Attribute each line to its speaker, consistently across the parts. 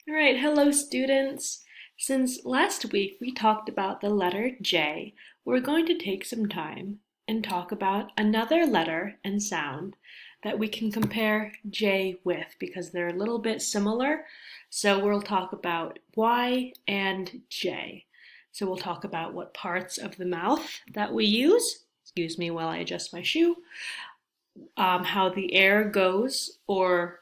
Speaker 1: All right, hello students. Since last week we talked about the letter J, we're going to take some time and talk about another letter and sound that we can compare J with because they're a little bit similar. So we'll talk about Y and J. So we'll talk about what parts of the mouth that we use. Excuse me while I adjust my shoe. How the air goes or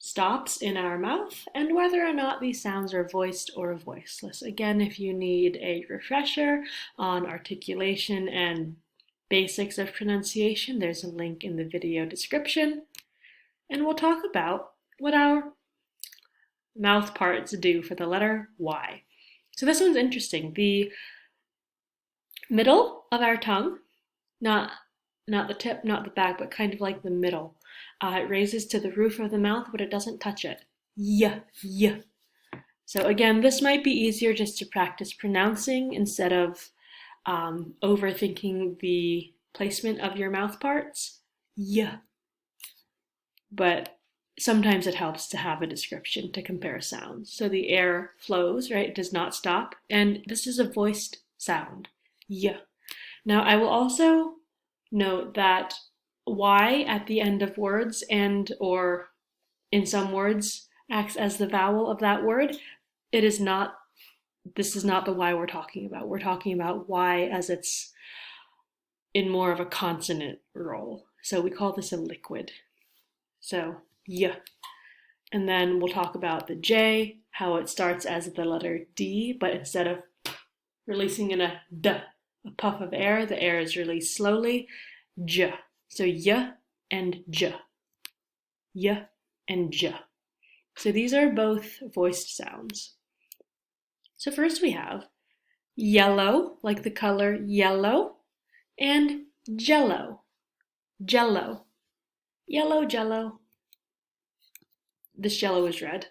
Speaker 1: stops in our mouth, and whether or not these sounds are voiced or voiceless. Again, if you need a refresher on articulation and basics of pronunciation, there's a link in the video description. And we'll talk about what our mouth parts do for the letter Y. So this one's interesting. The middle of our tongue, not the tip, not the back, but kind of like the middle. It raises to the roof of the mouth, but it doesn't touch it. Y, y. So again, this might be easier just to practice pronouncing instead of overthinking the placement of your mouth parts. Y. But sometimes it helps to have a description to compare sounds. So the air flows, right? It does not stop. And this is a voiced sound. Y. Now I will also note that Y at the end of words and or in some words acts as the vowel of that word. This is not the Y we're talking about. We're talking about Y as it's in more of a consonant role. So we call this a liquid. So Y. And then we'll talk about the J, how it starts as the letter D, but instead of releasing in a D, a puff of air, the air is released slowly. J. So Y and J. Y and J. So these are both voiced sounds. So first we have yellow, like the color yellow, and jello. Jello. Yellow, jello. This jello is red.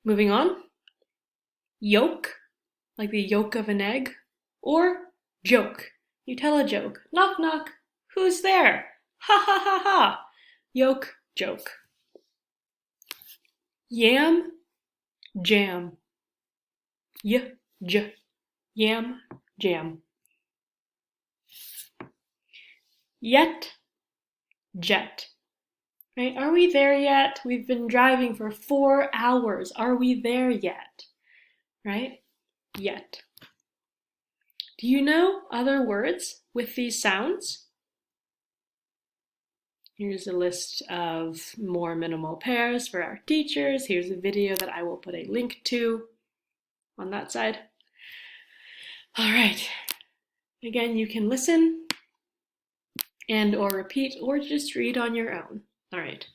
Speaker 1: Moving on. Yolk, like the yolk of an egg, or joke. You tell a joke. Knock, knock. Who's there? Ha ha ha ha. Yolk, joke. Yam, jam. Y, j. Yam, jam. Yet, jet. Right? Are we there yet? We've been driving for 4 hours. Are we there yet? Right? Yet. Do you know other words with these sounds? Here's a list of more minimal pairs for our teachers. Here's a video that I will put a link to on that side. All right. Again, you can listen and or repeat or just read on your own. All right.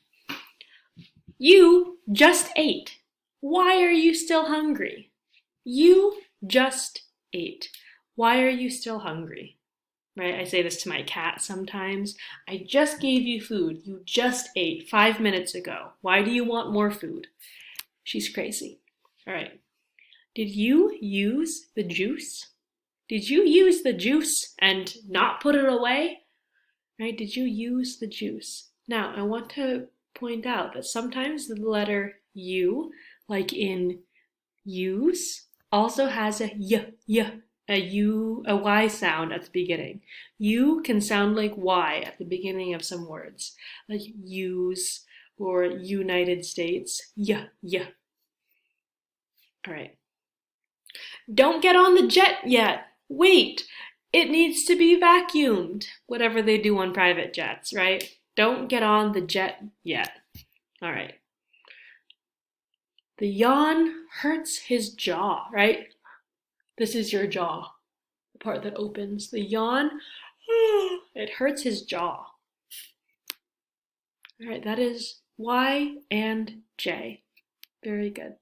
Speaker 1: You just ate. Why are you still hungry? You just ate. Why are you still hungry? Right? I say this to my cat sometimes. I just gave you food. You just ate 5 minutes ago. Why do you want more food? She's crazy. All right. Did you use the juice? Did you use the juice and not put it away? Right? Did you use the juice? Now, I want to point out that sometimes the letter U, like in use, also has a y, a Y sound at the beginning. U can sound like Y at the beginning of some words, like use or United States, y. All right. Don't get on the jet yet. Wait, it needs to be vacuumed. Whatever they do on private jets, right? Don't get on the jet yet. All right. The yawn hurts his jaw, right? This is your jaw, the part that opens. The yawn, it hurts his jaw. All right, that is Y and J. Very good.